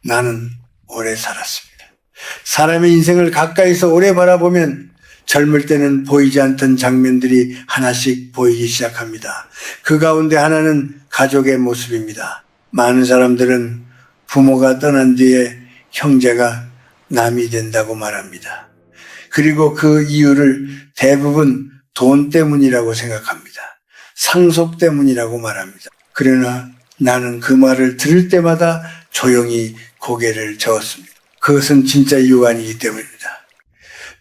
나는 오래 살았습니다. 사람의 인생을 가까이서 오래 바라보면 젊을 때는 보이지 않던 장면들이 하나씩 보이기 시작합니다. 그 가운데 하나는 가족의 모습입니다. 많은 사람들은 부모가 떠난 뒤에 형제가 남이 된다고 말합니다. 그리고 그 이유를 대부분 돈 때문이라고 생각합니다. 상속 때문이라고 말합니다. 그러나 나는 그 말을 들을 때마다 조용히 고개를 저었습니다. 그것은 진짜 이유가 아니기 때문입니다.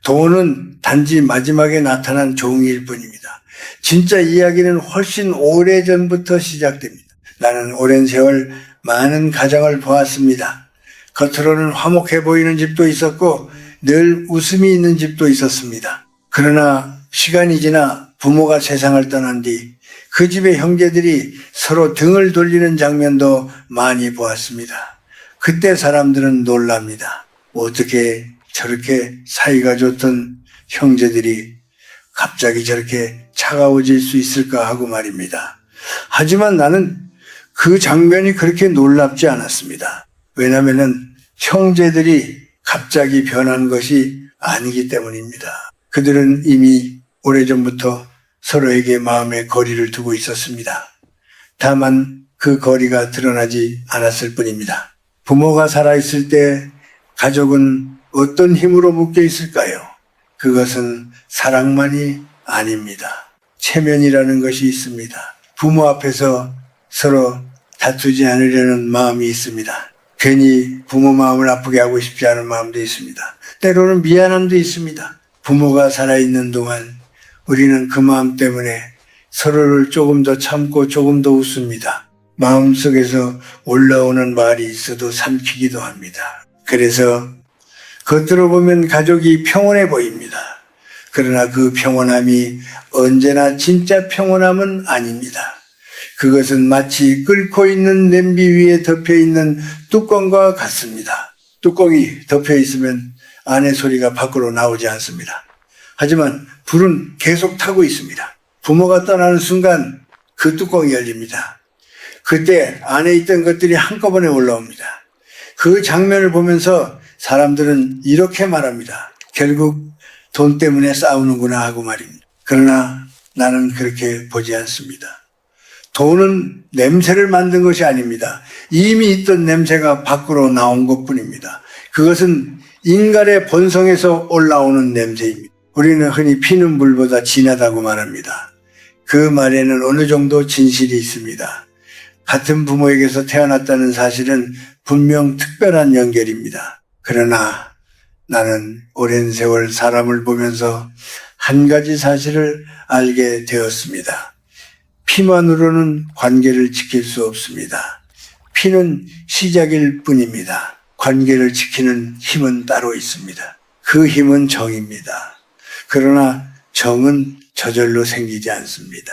돈은 단지 마지막에 나타난 종이일 뿐입니다. 진짜 이야기는 훨씬 오래전부터 시작됩니다. 나는 오랜 세월 많은 가정을 보았습니다. 겉으로는 화목해 보이는 집도 있었고 늘 웃음이 있는 집도 있었습니다. 그러나 시간이 지나 부모가 세상을 떠난 뒤 그 집의 형제들이 서로 등을 돌리는 장면도 많이 보았습니다. 그때 사람들은 놀랍니다. 어떻게 저렇게 사이가 좋던 형제들이 갑자기 저렇게 차가워질 수 있을까 하고 말입니다. 하지만 나는 그 장면이 그렇게 놀랍지 않았습니다. 왜냐하면 형제들이 갑자기 변한 것이 아니기 때문입니다. 그들은 이미 오래전부터 서로에게 마음의 거리를 두고 있었습니다. 다만 그 거리가 드러나지 않았을 뿐입니다. 부모가 살아있을 때 가족은 어떤 힘으로 묶여 있을까요? 그것은 사랑만이 아닙니다. 체면이라는 것이 있습니다. 부모 앞에서 서로 다투지 않으려는 마음이 있습니다. 괜히 부모 마음을 아프게 하고 싶지 않은 마음도 있습니다. 때로는 미안함도 있습니다. 부모가 살아있는 동안 우리는 그 마음 때문에 서로를 조금 더 참고 조금 더 웃습니다. 마음속에서 올라오는 말이 있어도 삼키기도 합니다. 그래서 겉으로 보면 가족이 평온해 보입니다. 그러나 그 평온함이 언제나 진짜 평온함은 아닙니다. 그것은 마치 끓고 있는 냄비 위에 덮여 있는 뚜껑과 같습니다. 뚜껑이 덮여 있으면 안의 소리가 밖으로 나오지 않습니다. 하지만 불은 계속 타고 있습니다. 부모가 떠나는 순간 그 뚜껑이 열립니다. 그때 안에 있던 것들이 한꺼번에 올라옵니다. 그 장면을 보면서 사람들은 이렇게 말합니다. 결국 돈 때문에 싸우는구나 하고 말입니다. 그러나 나는 그렇게 보지 않습니다. 돈은 냄새를 만든 것이 아닙니다. 이미 있던 냄새가 밖으로 나온 것뿐입니다. 그것은 인간의 본성에서 올라오는 냄새입니다. 우리는 흔히 피는 물보다 진하다고 말합니다. 그 말에는 어느 정도 진실이 있습니다. 같은 부모에게서 태어났다는 사실은 분명 특별한 연결입니다. 그러나 나는 오랜 세월 사람을 보면서 한 가지 사실을 알게 되었습니다. 피만으로는 관계를 지킬 수 없습니다. 피는 시작일 뿐입니다. 관계를 지키는 힘은 따로 있습니다. 그 힘은 정입니다. 그러나 정은 저절로 생기지 않습니다.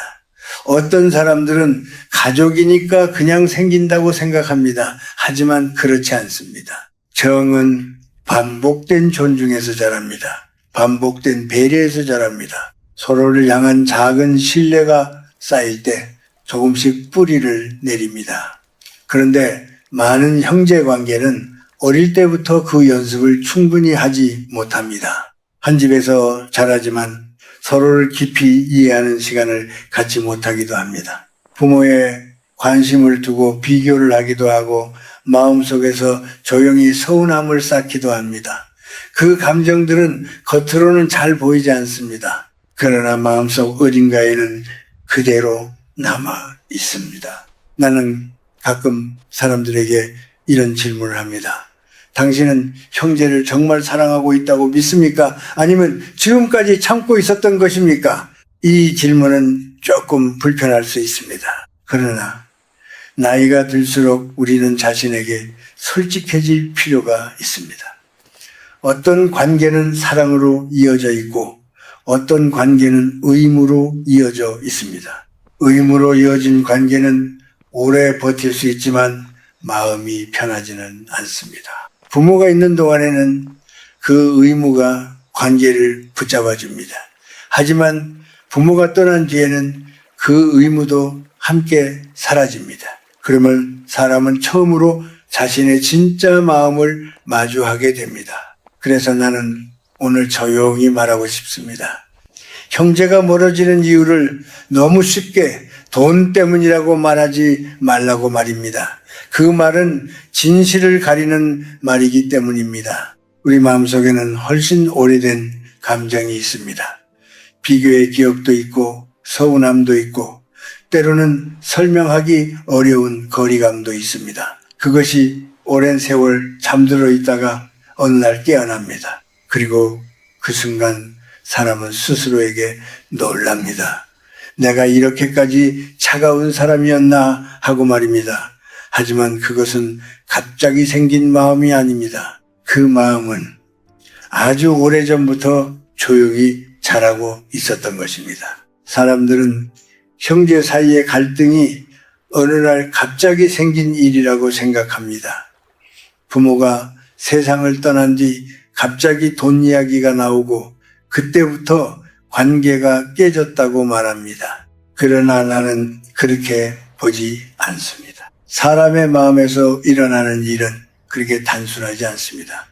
어떤 사람들은 가족이니까 그냥 생긴다고 생각합니다. 하지만 그렇지 않습니다. 정은 반복된 존중에서 자랍니다. 반복된 배려에서 자랍니다. 서로를 향한 작은 신뢰가 쌓일 때 조금씩 뿌리를 내립니다. 그런데 많은 형제 관계는 어릴 때부터 그 연습을 충분히 하지 못합니다. 한 집에서 자라지만 서로를 깊이 이해하는 시간을 갖지 못하기도 합니다. 부모의 관심을 두고 비교를 하기도 하고 마음속에서 조용히 서운함을 쌓기도 합니다. 그 감정들은 겉으로는 잘 보이지 않습니다. 그러나 마음속 어딘가에는 그대로 남아 있습니다. 나는 가끔 사람들에게 이런 질문을 합니다. 당신은 형제를 정말 사랑하고 있다고 믿습니까? 아니면 지금까지 참고 있었던 것입니까? 이 질문은 조금 불편할 수 있습니다. 그러나 나이가 들수록 우리는 자신에게 솔직해질 필요가 있습니다. 어떤 관계는 사랑으로 이어져 있고 어떤 관계는 의무로 이어져 있습니다. 의무로 이어진 관계는 오래 버틸 수 있지만 마음이 편하지는 않습니다. 부모가 있는 동안에는 그 의무가 관계를 붙잡아 줍니다. 하지만 부모가 떠난 뒤에는 그 의무도 함께 사라집니다. 그러면 사람은 처음으로 자신의 진짜 마음을 마주하게 됩니다. 그래서 나는 오늘 조용히 말하고 싶습니다. 형제가 멀어지는 이유를 너무 쉽게 돈 때문이라고 말하지 말라고 말입니다. 그 말은 진실을 가리는 말이기 때문입니다. 우리 마음속에는 훨씬 오래된 감정이 있습니다. 비교의 기억도 있고 서운함도 있고 때로는 설명하기 어려운 거리감도 있습니다. 그것이 오랜 세월 잠들어 있다가 어느 날 깨어납니다. 그리고 그 순간 사람은 스스로에게 놀랍니다. 내가 이렇게까지 차가운 사람이었나 하고 말입니다. 하지만 그것은 갑자기 생긴 마음이 아닙니다. 그 마음은 아주 오래전부터 조용히 자라고 있었던 것입니다. 사람들은 형제 사이의 갈등이 어느 날 갑자기 생긴 일이라고 생각합니다. 부모가 세상을 떠난 뒤 갑자기 돈 이야기가 나오고 그때부터 관계가 깨졌다고 말합니다. 그러나 나는 그렇게 보지 않습니다. 사람의 마음에서 일어나는 일은 그렇게 단순하지 않습니다.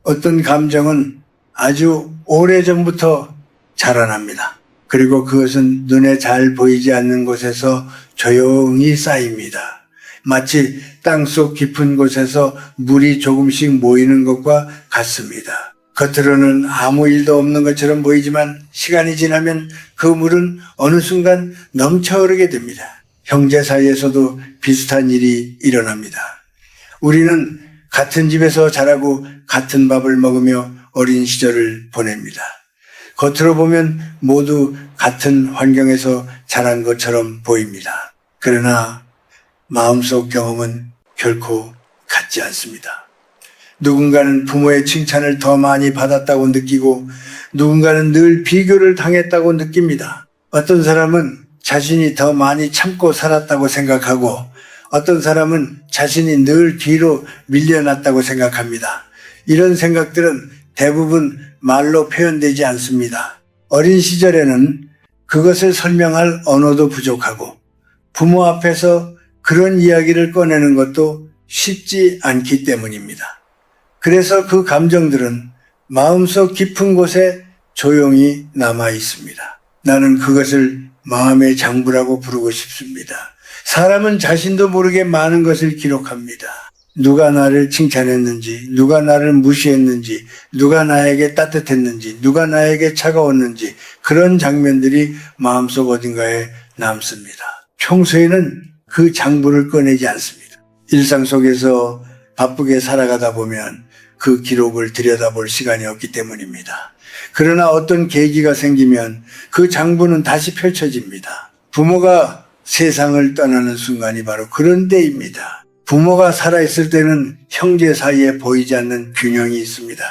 어떤 감정은 아주 오래전부터 자라납니다. 그리고 그것은 눈에 잘 보이지 않는 곳에서 조용히 쌓입니다. 마치 땅속 깊은 곳에서 물이 조금씩 모이는 것과 같습니다. 겉으로는 아무 일도 없는 것처럼 보이지만 시간이 지나면 그 물은 어느 순간 넘쳐흐르게 됩니다. 형제 사이에서도 비슷한 일이 일어납니다. 우리는 같은 집에서 자라고 같은 밥을 먹으며 어린 시절을 보냅니다. 겉으로 보면 모두 같은 환경에서 자란 것처럼 보입니다. 그러나 마음속 경험은 결코 같지 않습니다. 누군가는 부모의 칭찬을 더 많이 받았다고 느끼고 누군가는 늘 비교를 당했다고 느낍니다. 어떤 사람은 자신이 더 많이 참고 살았다고 생각하고 어떤 사람은 자신이 늘 뒤로 밀려났다고 생각합니다. 이런 생각들은 대부분 말로 표현되지 않습니다. 어린 시절에는 그것을 설명할 언어도 부족하고 부모 앞에서 그런 이야기를 꺼내는 것도 쉽지 않기 때문입니다. 그래서 그 감정들은 마음속 깊은 곳에 조용히 남아 있습니다. 나는 그것을 마음의 장부라고 부르고 싶습니다. 사람은 자신도 모르게 많은 것을 기록합니다. 누가 나를 칭찬했는지, 누가 나를 무시했는지, 누가 나에게 따뜻했는지, 누가 나에게 차가웠는지 그런 장면들이 마음속 어딘가에 남습니다. 평소에는 그 장부를 꺼내지 않습니다. 일상 속에서 바쁘게 살아가다 보면 그 기록을 들여다볼 시간이 없기 때문입니다. 그러나 어떤 계기가 생기면 그 장부는 다시 펼쳐집니다. 부모가 세상을 떠나는 순간이 바로 그런 때입니다. 부모가 살아있을 때는 형제 사이에 보이지 않는 균형이 있습니다.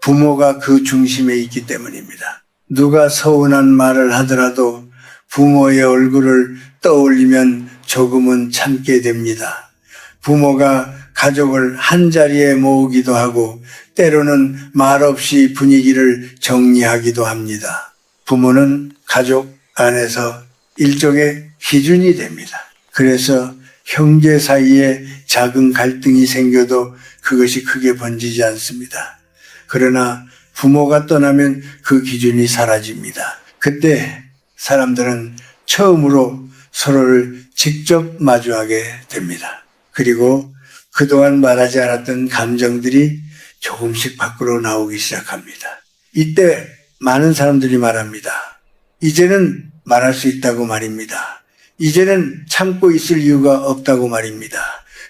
부모가 그 중심에 있기 때문입니다. 누가 서운한 말을 하더라도 부모의 얼굴을 떠올리면 조금은 참게 됩니다. 부모가 가족을 한자리에 모으기도 하고 때로는 말없이 분위기를 정리하기도 합니다. 부모는 가족 안에서 일종의 기준이 됩니다. 그래서 형제 사이에 작은 갈등이 생겨도 그것이 크게 번지지 않습니다. 그러나 부모가 떠나면 그 기준이 사라집니다. 그때 사람들은 처음으로 서로를 직접 마주하게 됩니다. 그리고 그동안 말하지 않았던 감정들이 조금씩 밖으로 나오기 시작합니다. 이때 많은 사람들이 말합니다. 이제는 말할 수 있다고 말입니다. 이제는 참고 있을 이유가 없다고 말입니다.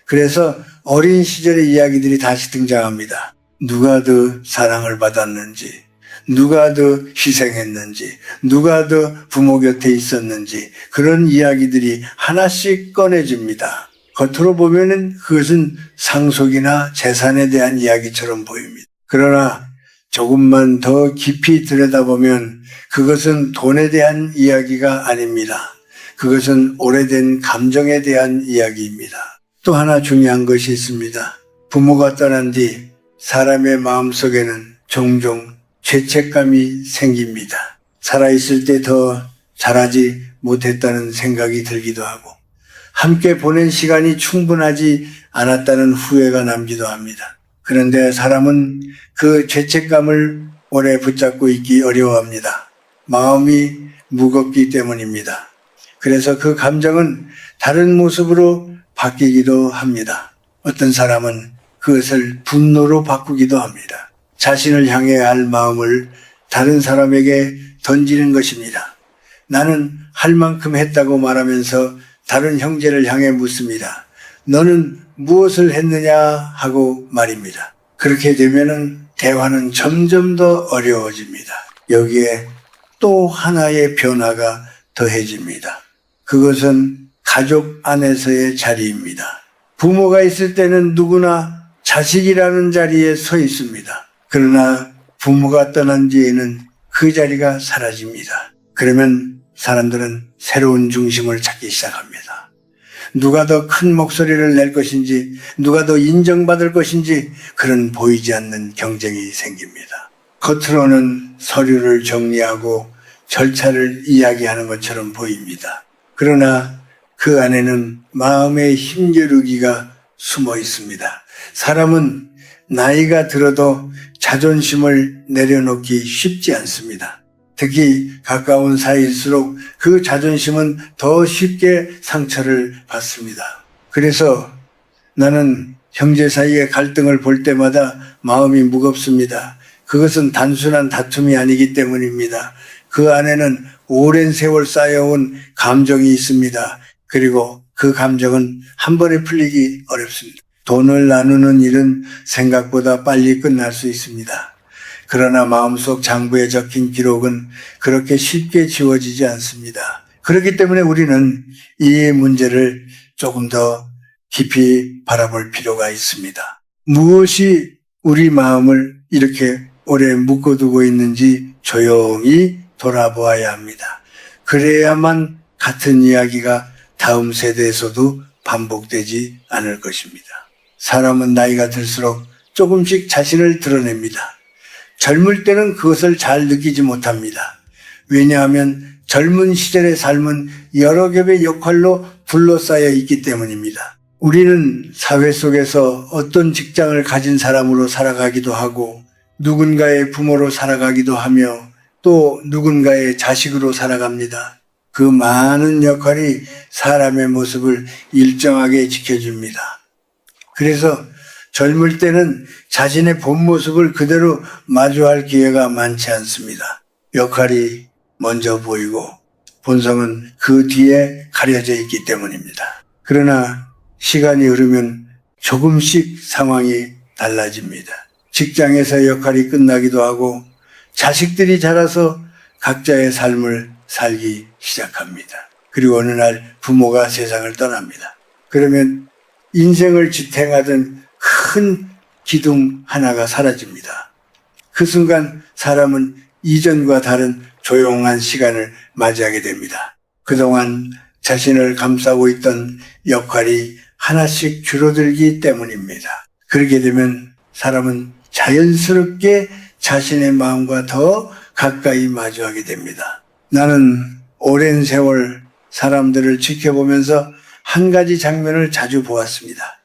그래서 어린 시절의 이야기들이 다시 등장합니다. 누가 더 사랑을 받았는지, 누가 더 희생했는지, 누가 더 부모 곁에 있었는지 그런 이야기들이 하나씩 꺼내집니다. 겉으로 보면은 그것은 상속이나 재산에 대한 이야기처럼 보입니다. 그러나 조금만 더 깊이 들여다보면 그것은 돈에 대한 이야기가 아닙니다. 그것은 오래된 감정에 대한 이야기입니다. 또 하나 중요한 것이 있습니다. 부모가 떠난 뒤 사람의 마음속에는 종종 죄책감이 생깁니다. 살아있을 때 더 잘하지 못했다는 생각이 들기도 하고 함께 보낸 시간이 충분하지 않았다는 후회가 남기도 합니다. 그런데 사람은 그 죄책감을 오래 붙잡고 있기 어려워합니다. 마음이 무겁기 때문입니다. 그래서 그 감정은 다른 모습으로 바뀌기도 합니다. 어떤 사람은 그것을 분노로 바꾸기도 합니다. 자신을 향해야 할 마음을 다른 사람에게 던지는 것입니다. 나는 할 만큼 했다고 말하면서 다른 형제를 향해 묻습니다. 너는 무엇을 했느냐 하고 말입니다. 그렇게 되면은 대화는 점점 더 어려워집니다. 여기에 또 하나의 변화가 더해집니다. 그것은 가족 안에서의 자리입니다. 부모가 있을 때는 누구나 자식이라는 자리에 서 있습니다. 그러나 부모가 떠난 뒤에는 그 자리가 사라집니다. 그러면 사람들은 새로운 중심을 찾기 시작합니다. 누가 더 큰 목소리를 낼 것인지, 누가 더 인정받을 것인지 그런 보이지 않는 경쟁이 생깁니다. 겉으로는 서류를 정리하고 절차를 이야기하는 것처럼 보입니다. 그러나 그 안에는 마음의 힘겨루기가 숨어 있습니다. 사람은 나이가 들어도 자존심을 내려놓기 쉽지 않습니다. 특히 가까운 사이일수록 그 자존심은 더 쉽게 상처를 받습니다. 그래서 나는 형제 사이의 갈등을 볼 때마다 마음이 무겁습니다. 그것은 단순한 다툼이 아니기 때문입니다. 그 안에는 오랜 세월 쌓여온 감정이 있습니다. 그리고 그 감정은 한 번에 풀리기 어렵습니다. 돈을 나누는 일은 생각보다 빨리 끝날 수 있습니다. 그러나 마음속 장부에 적힌 기록은 그렇게 쉽게 지워지지 않습니다. 그렇기 때문에 우리는 이 문제를 조금 더 깊이 바라볼 필요가 있습니다. 무엇이 우리 마음을 이렇게 오래 묶어두고 있는지 조용히 돌아보아야 합니다. 그래야만 같은 이야기가 다음 세대에서도 반복되지 않을 것입니다. 사람은 나이가 들수록 조금씩 자신을 드러냅니다. 젊을 때는 그것을 잘 느끼지 못합니다. 왜냐하면 젊은 시절의 삶은 여러 겹의 역할로 둘러싸여 있기 때문입니다. 우리는 사회 속에서 어떤 직장을 가진 사람으로 살아가기도 하고 누군가의 부모로 살아가기도 하며 또 누군가의 자식으로 살아갑니다. 그 많은 역할이 사람의 모습을 일정하게 지켜줍니다. 그래서 젊을 때는 자신의 본 모습을 그대로 마주할 기회가 많지 않습니다. 역할이 먼저 보이고 본성은 그 뒤에 가려져 있기 때문입니다. 그러나 시간이 흐르면 조금씩 상황이 달라집니다. 직장에서 역할이 끝나기도 하고 자식들이 자라서 각자의 삶을 살기 시작합니다. 그리고 어느 날 부모가 세상을 떠납니다. 그러면 인생을 지탱하던 큰 기둥 하나가 사라집니다. 그 순간 사람은 이전과 다른 조용한 시간을 맞이하게 됩니다. 그동안 자신을 감싸고 있던 역할이 하나씩 줄어들기 때문입니다. 그렇게 되면 사람은 자연스럽게 자신의 마음과 더 가까이 마주하게 됩니다. 나는 오랜 세월 사람들을 지켜보면서 한 가지 장면을 자주 보았습니다.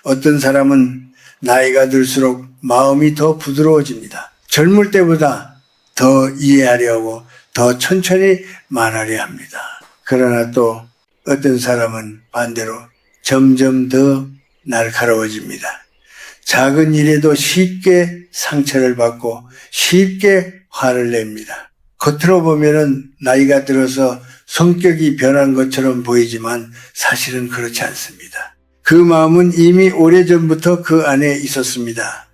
어떤 사람은 나이가 들수록 마음이 더 부드러워집니다. 젊을 때보다 더 이해하려고 더 천천히 말하려 합니다. 그러나 또 어떤 사람은 반대로 점점 더 날카로워집니다. 작은 일에도 쉽게 상처를 받고 쉽게 화를 냅니다. 겉으로 보면은 나이가 들어서 성격이 변한 것처럼 보이지만 사실은 그렇지 않습니다. 그 마음은 이미 오래전부터 그 안에 있었습니다.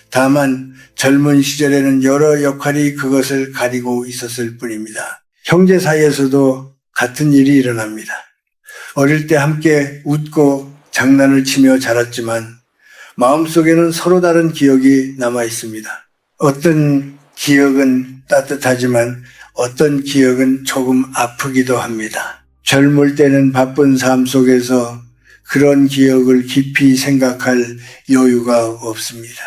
다만 젊은 시절에는 여러 역할이 그것을 가리고 있었을 뿐입니다. 형제 사이에서도 같은 일이 일어납니다. 어릴 때 함께 웃고 장난을 치며 자랐지만 마음속에는 서로 다른 기억이 남아 있습니다. 어떤 기억은 따뜻하지만 어떤 기억은 조금 아프기도 합니다. 젊을 때는 바쁜 삶 속에서 그런 기억을 깊이 생각할 여유가 없습니다.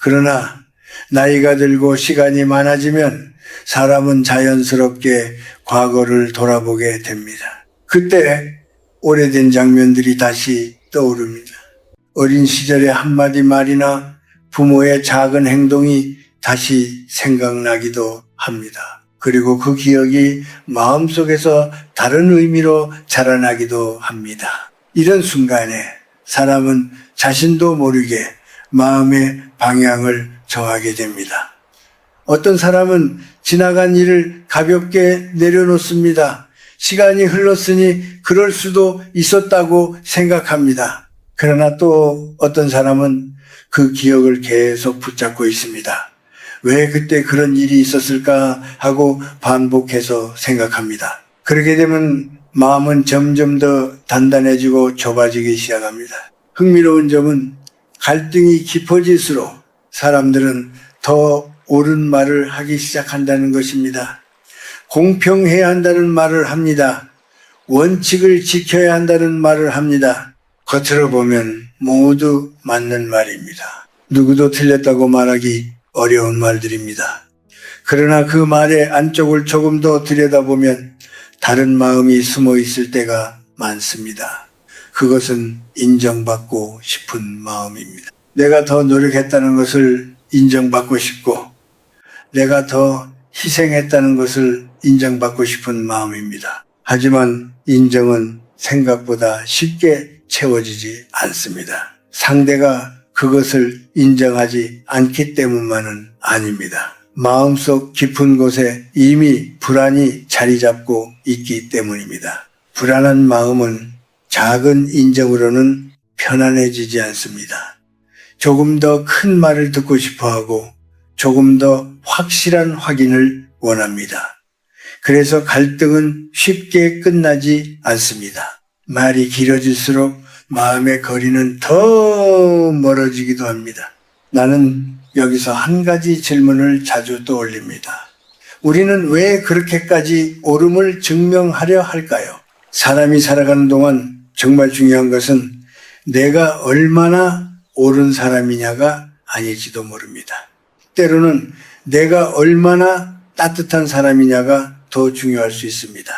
그러나 나이가 들고 시간이 많아지면 사람은 자연스럽게 과거를 돌아보게 됩니다. 그때 오래된 장면들이 다시 떠오릅니다. 어린 시절의 한마디 말이나 부모의 작은 행동이 다시 생각나기도 합니다. 그리고 그 기억이 마음속에서 다른 의미로 자라나기도 합니다. 이런 순간에 사람은 자신도 모르게 마음의 방향을 정하게 됩니다. 어떤 사람은 지나간 일을 가볍게 내려놓습니다. 시간이 흘렀으니 그럴 수도 있었다고 생각합니다. 그러나 또 어떤 사람은 그 기억을 계속 붙잡고 있습니다. 왜 그때 그런 일이 있었을까 하고 반복해서 생각합니다. 그렇게 되면 마음은 점점 더 단단해지고 좁아지기 시작합니다. 흥미로운 점은 갈등이 깊어질수록 사람들은 더 옳은 말을 하기 시작한다는 것입니다. 공평해야 한다는 말을 합니다. 원칙을 지켜야 한다는 말을 합니다. 겉으로 보면 모두 맞는 말입니다. 누구도 틀렸다고 말하기 어려운 말들입니다. 그러나 그 말의 안쪽을 조금 더 들여다보면 다른 마음이 숨어 있을 때가 많습니다. 그것은 인정받고 싶은 마음입니다. 내가 더 노력했다는 것을 인정받고 싶고 내가 더 희생했다는 것을 인정받고 싶은 마음입니다. 하지만 인정은 생각보다 쉽게 채워지지 않습니다. 상대가 그것을 인정하지 않기 때문만은 아닙니다. 마음속 깊은 곳에 이미 불안이 자리 잡고 있기 때문입니다. 불안한 마음은 작은 인정으로는 편안해지지 않습니다. 조금 더 큰 말을 듣고 싶어 하고 조금 더 확실한 확인을 원합니다. 그래서 갈등은 쉽게 끝나지 않습니다. 말이 길어질수록 마음의 거리는 더 멀어지기도 합니다. 나는 여기서 한 가지 질문을 자주 떠올립니다. 우리는 왜 그렇게까지 옳음을 증명하려 할까요? 사람이 살아가는 동안 정말 중요한 것은 내가 얼마나 옳은 사람이냐가 아닐지도 모릅니다. 때로는 내가 얼마나 따뜻한 사람이냐가 더 중요할 수 있습니다.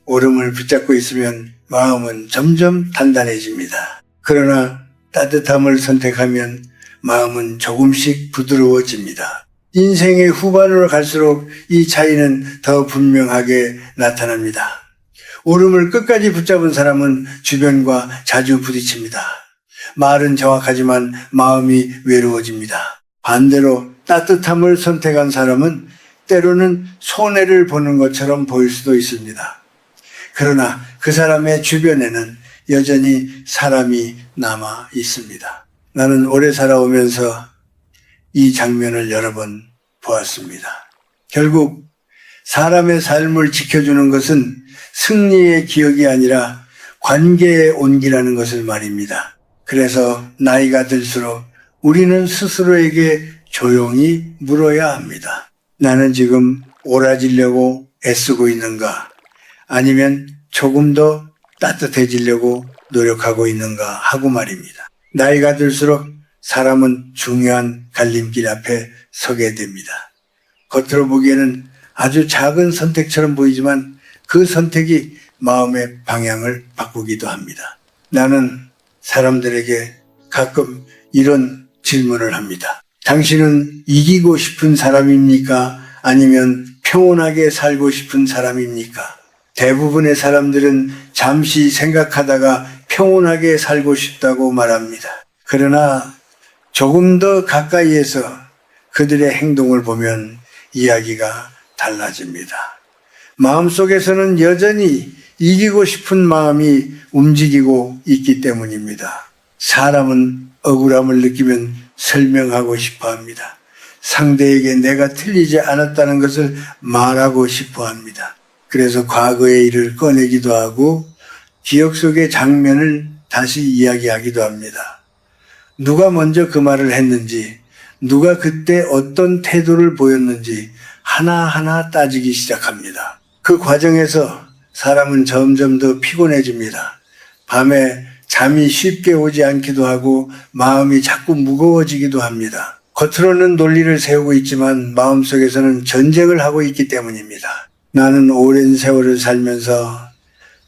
옳음을 붙잡고 있으면 마음은 점점 단단해집니다. 그러나 따뜻함을 선택하면 마음은 조금씩 부드러워집니다. 인생의 후반으로 갈수록 이 차이는 더 분명하게 나타납니다. 옳음을 끝까지 붙잡은 사람은 주변과 자주 부딪힙니다. 말은 정확하지만 마음이 외로워집니다. 반대로 따뜻함을 선택한 사람은 때로는 손해를 보는 것처럼 보일 수도 있습니다. 그러나 그 사람의 주변에는 여전히 사람이 남아 있습니다. 나는 오래 살아오면서 이 장면을 여러 번 보았습니다. 결국 사람의 삶을 지켜주는 것은 승리의 기억이 아니라 관계의 온기라는 것을 말입니다. 그래서 나이가 들수록 우리는 스스로에게 조용히 물어야 합니다. 나는 지금 옳아지려고 애쓰고 있는가? 아니면 조금 더 따뜻해지려고 노력하고 있는가 하고 말입니다. 나이가 들수록 사람은 중요한 갈림길 앞에 서게 됩니다. 겉으로 보기에는 아주 작은 선택처럼 보이지만 그 선택이 마음의 방향을 바꾸기도 합니다. 나는 사람들에게 가끔 이런 질문을 합니다. 당신은 이기고 싶은 사람입니까? 아니면 평온하게 살고 싶은 사람입니까? 대부분의 사람들은 잠시 생각하다가 평온하게 살고 싶다고 말합니다. 그러나 조금 더 가까이에서 그들의 행동을 보면 이야기가 달라집니다. 마음속에서는 여전히 이기고 싶은 마음이 움직이고 있기 때문입니다. 사람은 억울함을 느끼면 설명하고 싶어 합니다. 상대에게 내가 틀리지 않았다는 것을 말하고 싶어 합니다. 그래서 과거의 일을 꺼내기도 하고 기억 속의 장면을 다시 이야기하기도 합니다. 누가 먼저 그 말을 했는지, 누가 그때 어떤 태도를 보였는지 하나하나 따지기 시작합니다. 그 과정에서 사람은 점점 더 피곤해집니다. 밤에 잠이 쉽게 오지 않기도 하고 마음이 자꾸 무거워지기도 합니다. 겉으로는 논리를 세우고 있지만 마음속에서는 전쟁을 하고 있기 때문입니다. 나는 오랜 세월을 살면서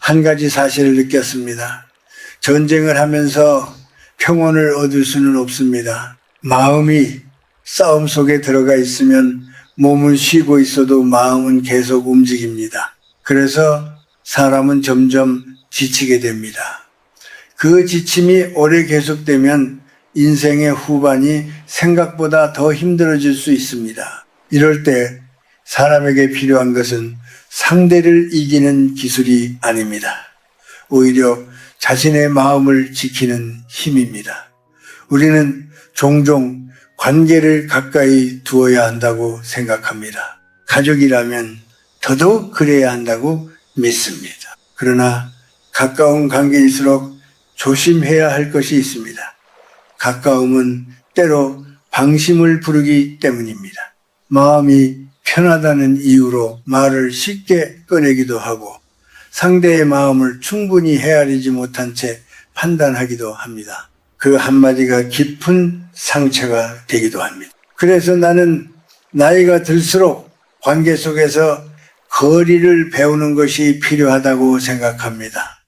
한 가지 사실을 느꼈습니다. 전쟁을 하면서 평온을 얻을 수는 없습니다. 마음이 싸움 속에 들어가 있으면 몸은 쉬고 있어도 마음은 계속 움직입니다. 그래서 사람은 점점 지치게 됩니다. 그 지침이 오래 계속되면 인생의 후반이 생각보다 더 힘들어질 수 있습니다. 이럴 때 사람에게 필요한 것은 상대를 이기는 기술이 아닙니다. 오히려 자신의 마음을 지키는 힘입니다. 우리는 종종 관계를 가까이 두어야 한다고 생각합니다. 가족이라면 더더욱 그래야 한다고 믿습니다. 그러나 가까운 관계일수록 조심해야 할 것이 있습니다. 가까움은 때로 방심을 부르기 때문입니다. 마음이 편하다는 이유로 말을 쉽게 꺼내기도 하고 상대의 마음을 충분히 헤아리지 못한 채 판단하기도 합니다. 그 한마디가 깊은 상처가 되기도 합니다. 그래서 나는 나이가 들수록 관계 속에서 거리를 배우는 것이 필요하다고 생각합니다.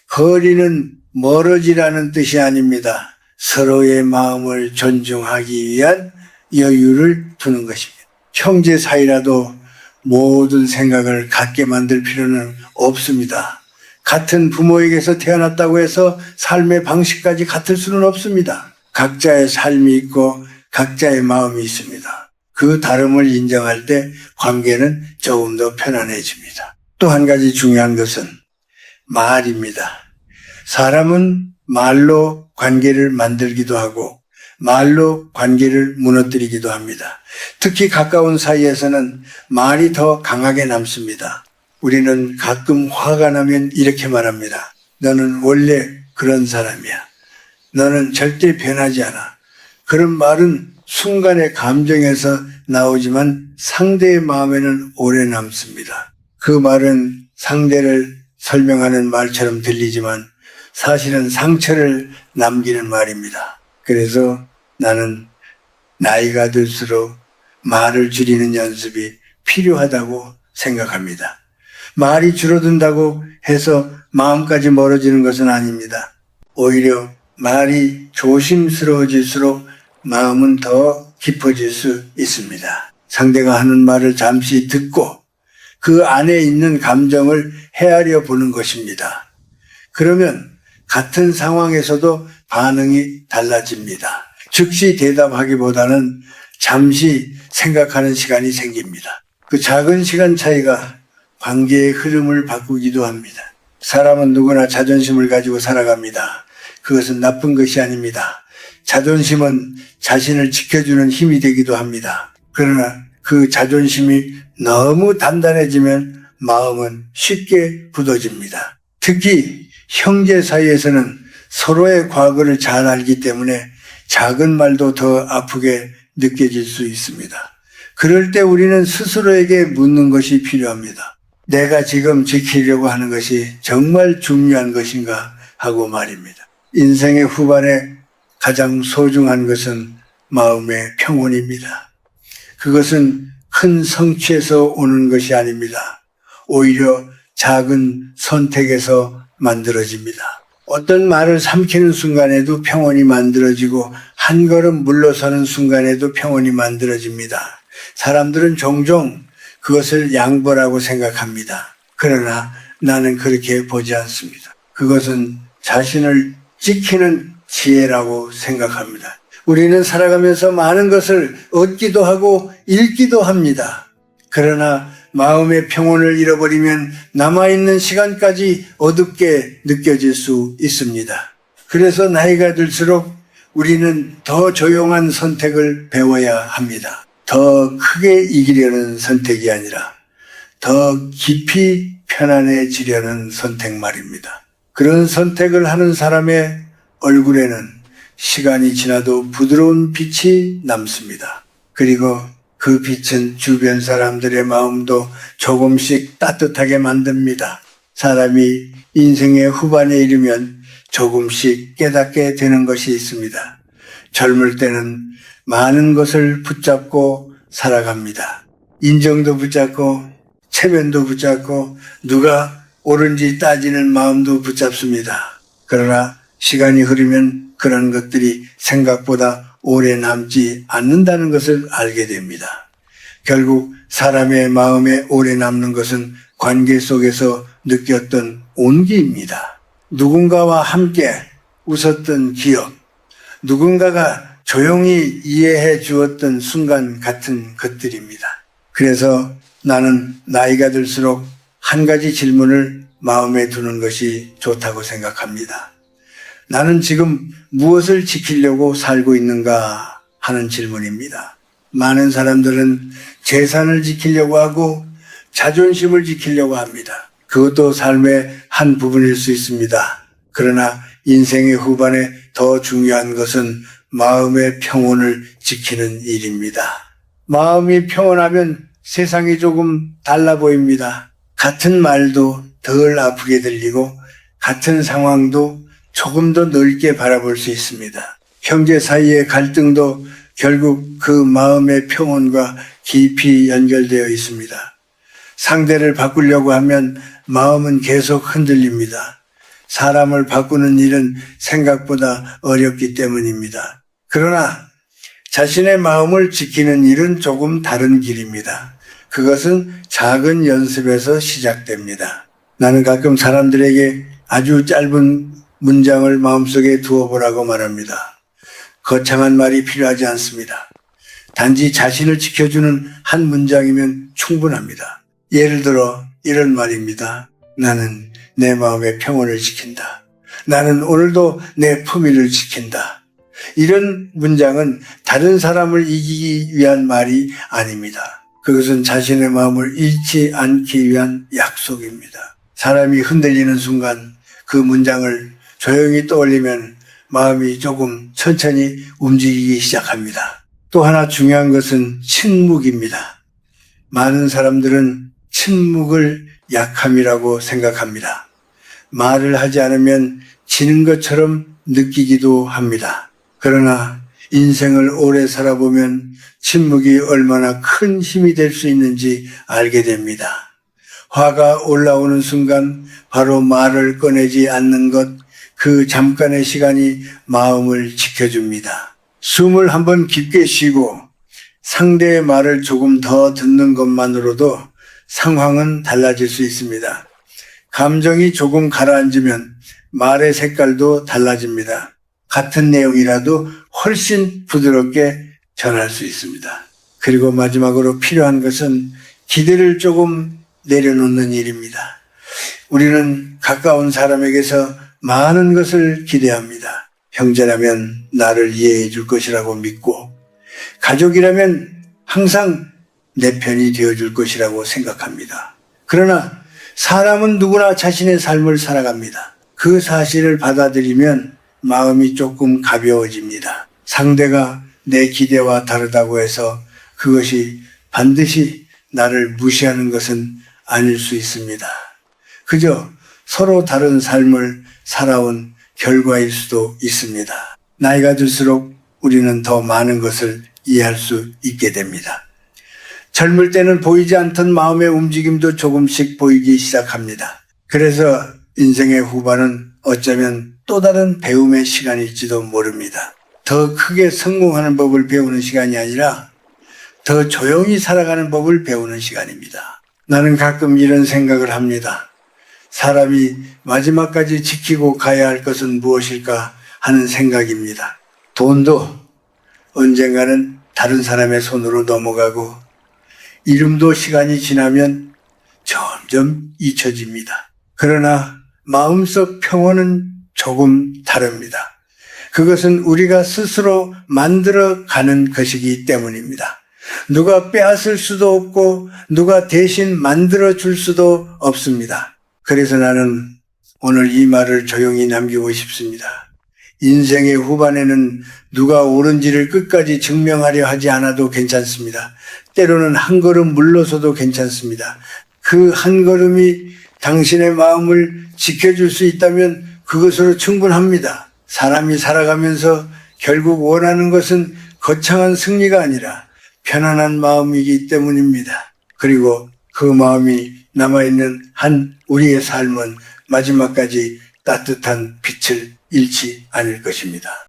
거리는 멀어지라는 뜻이 아닙니다. 서로의 마음을 존중하기 위한 여유를 두는 것입니다. 형제 사이라도 모든 생각을 같게 만들 필요는 없습니다. 같은 부모에게서 태어났다고 해서 삶의 방식까지 같을 수는 없습니다. 각자의 삶이 있고 각자의 마음이 있습니다. 그 다름을 인정할 때 관계는 조금 더 편안해집니다. 또 한 가지 중요한 것은 말입니다. 사람은 말로 관계를 만들기도 하고 말로 관계를 무너뜨리기도 합니다. 특히 가까운 사이에서는 말이 더 강하게 남습니다. 우리는 가끔 화가 나면 이렇게 말합니다. 너는 원래 그런 사람이야. 너는 절대 변하지 않아. 그런 말은 순간의 감정에서 나오지만 상대의 마음에는 오래 남습니다. 그 말은 상대를 설명하는 말처럼 들리지만 사실은 상처를 남기는 말입니다. 그래서 나는 나이가 들수록 말을 줄이는 연습이 필요하다고 생각합니다. 말이 줄어든다고 해서 마음까지 멀어지는 것은 아닙니다. 오히려 말이 조심스러워질수록 마음은 더 깊어질 수 있습니다. 상대가 하는 말을 잠시 듣고 그 안에 있는 감정을 헤아려 보는 것입니다. 그러면 같은 상황에서도 반응이 달라집니다. 즉시 대답하기보다는 잠시 생각하는 시간이 생깁니다. 그 작은 시간 차이가 관계의 흐름을 바꾸기도 합니다. 사람은 누구나 자존심을 가지고 살아갑니다. 그것은 나쁜 것이 아닙니다. 자존심은 자신을 지켜주는 힘이 되기도 합니다. 그러나 그 자존심이 너무 단단해지면 마음은 쉽게 굳어집니다. 특히 형제 사이에서는 서로의 과거를 잘 알기 때문에 작은 말도 더 아프게 느껴질 수 있습니다. 그럴 때 우리는 스스로에게 묻는 것이 필요합니다. 내가 지금 지키려고 하는 것이 정말 중요한 것인가 하고 말입니다. 인생의 후반에 가장 소중한 것은 마음의 평온입니다. 그것은 큰 성취에서 오는 것이 아닙니다. 오히려 작은 선택에서 만들어집니다. 어떤 말을 삼키는 순간에도 평온이 만들어지고 한 걸음 물러서는 순간에도 평온이 만들어집니다. 사람들은 종종 그것을 양보라고 생각합니다. 그러나 나는 그렇게 보지 않습니다. 그것은 자신을 지키는 지혜라고 생각합니다. 우리는 살아가면서 많은 것을 얻기도 하고 잃기도 합니다. 그러나 마음의 평온을 잃어버리면 남아있는 시간까지 어둡게 느껴질 수 있습니다. 그래서 나이가 들수록 우리는 더 조용한 선택을 배워야 합니다. 더 크게 이기려는 선택이 아니라 더 깊이 편안해지려는 선택 말입니다. 그런 선택을 하는 사람의 얼굴에는 시간이 지나도 부드러운 빛이 남습니다. 그리고 그 빛은 주변 사람들의 마음도 조금씩 따뜻하게 만듭니다. 사람이 인생의 후반에 이르면 조금씩 깨닫게 되는 것이 있습니다. 젊을 때는 많은 것을 붙잡고 살아갑니다. 인정도 붙잡고 체면도 붙잡고 누가 옳은지 따지는 마음도 붙잡습니다. 그러나 시간이 흐르면 그런 것들이 생각보다 오래 남지 않는다는 것을 알게 됩니다. 결국 사람의 마음에 오래 남는 것은 관계 속에서 느꼈던 온기입니다. 누군가와 함께 웃었던 기억, 누군가가 조용히 이해해 주었던 순간 같은 것들입니다. 그래서 나는 나이가 들수록 한 가지 질문을 마음에 두는 것이 좋다고 생각합니다. 나는 지금 무엇을 지키려고 살고 있는가 하는 질문입니다. 많은 사람들은 재산을 지키려고 하고 자존심을 지키려고 합니다. 그것도 삶의 한 부분일 수 있습니다. 그러나 인생의 후반에 더 중요한 것은 마음의 평온을 지키는 일입니다. 마음이 평온하면 세상이 조금 달라 보입니다. 같은 말도 덜 아프게 들리고 같은 상황도 조금 더 넓게 바라볼 수 있습니다. 형제 사이의 갈등도 결국 그 마음의 평온과 깊이 연결되어 있습니다. 상대를 바꾸려고 하면 마음은 계속 흔들립니다. 사람을 바꾸는 일은 생각보다 어렵기 때문입니다. 그러나 자신의 마음을 지키는 일은 조금 다른 길입니다. 그것은 작은 연습에서 시작됩니다. 나는 가끔 사람들에게 아주 짧은 문장을 마음속에 두어보라고 말합니다. 거창한 말이 필요하지 않습니다. 단지 자신을 지켜주는 한 문장이면 충분합니다. 예를 들어 이런 말입니다. 나는 내 마음의 평온을 지킨다. 나는 오늘도 내 품위를 지킨다. 이런 문장은 다른 사람을 이기기 위한 말이 아닙니다. 그것은 자신의 마음을 잃지 않기 위한 약속입니다. 사람이 흔들리는 순간 그 문장을 조용히 떠올리면 마음이 조금 천천히 움직이기 시작합니다. 또 하나 중요한 것은 침묵입니다. 많은 사람들은 침묵을 약함이라고 생각합니다. 말을 하지 않으면 지는 것처럼 느끼기도 합니다. 그러나 인생을 오래 살아보면 침묵이 얼마나 큰 힘이 될 수 있는지 알게 됩니다. 화가 올라오는 순간 바로 말을 꺼내지 않는 것, 그 잠깐의 시간이 마음을 지켜줍니다. 숨을 한번 깊게 쉬고 상대의 말을 조금 더 듣는 것만으로도 상황은 달라질 수 있습니다. 감정이 조금 가라앉으면 말의 색깔도 달라집니다. 같은 내용이라도 훨씬 부드럽게 전할 수 있습니다. 그리고 마지막으로 필요한 것은 기대를 조금 내려놓는 일입니다. 우리는 가까운 사람에게서 많은 것을 기대합니다. 형제라면 나를 이해해 줄 것이라고 믿고, 가족이라면 항상 내 편이 되어 줄 것이라고 생각합니다. 그러나 사람은 누구나 자신의 삶을 살아갑니다. 그 사실을 받아들이면 마음이 조금 가벼워집니다. 상대가 내 기대와 다르다고 해서 그것이 반드시 나를 무시하는 것은 아닐 수 있습니다. 그저 서로 다른 삶을 살아온 결과일 수도 있습니다. 나이가 들수록 우리는 더 많은 것을 이해할 수 있게 됩니다. 젊을 때는 보이지 않던 마음의 움직임도 조금씩 보이기 시작합니다. 그래서 인생의 후반은 어쩌면 또 다른 배움의 시간일지도 모릅니다. 더 크게 성공하는 법을 배우는 시간이 아니라 더 조용히 살아가는 법을 배우는 시간입니다. 나는 가끔 이런 생각을 합니다. 사람이 마지막까지 지키고 가야 할 것은 무엇일까 하는 생각입니다. 돈도 언젠가는 다른 사람의 손으로 넘어가고 이름도 시간이 지나면 점점 잊혀집니다. 그러나 마음속 평온은 조금 다릅니다. 그것은 우리가 스스로 만들어가는 것이기 때문입니다. 누가 빼앗을 수도 없고 누가 대신 만들어줄 수도 없습니다. 그래서 나는 오늘 이 말을 조용히 남기고 싶습니다. 인생의 후반에는 누가 옳은지를 끝까지 증명하려 하지 않아도 괜찮습니다. 때로는 한 걸음 물러서도 괜찮습니다. 그 한 걸음이 당신의 마음을 지켜줄 수 있다면 그것으로 충분합니다. 사람이 살아가면서 결국 원하는 것은 거창한 승리가 아니라 편안한 마음이기 때문입니다. 그리고 그 마음이 남아있는 한 우리의 삶은 마지막까지 따뜻한 빛을 잃지 않을 것입니다.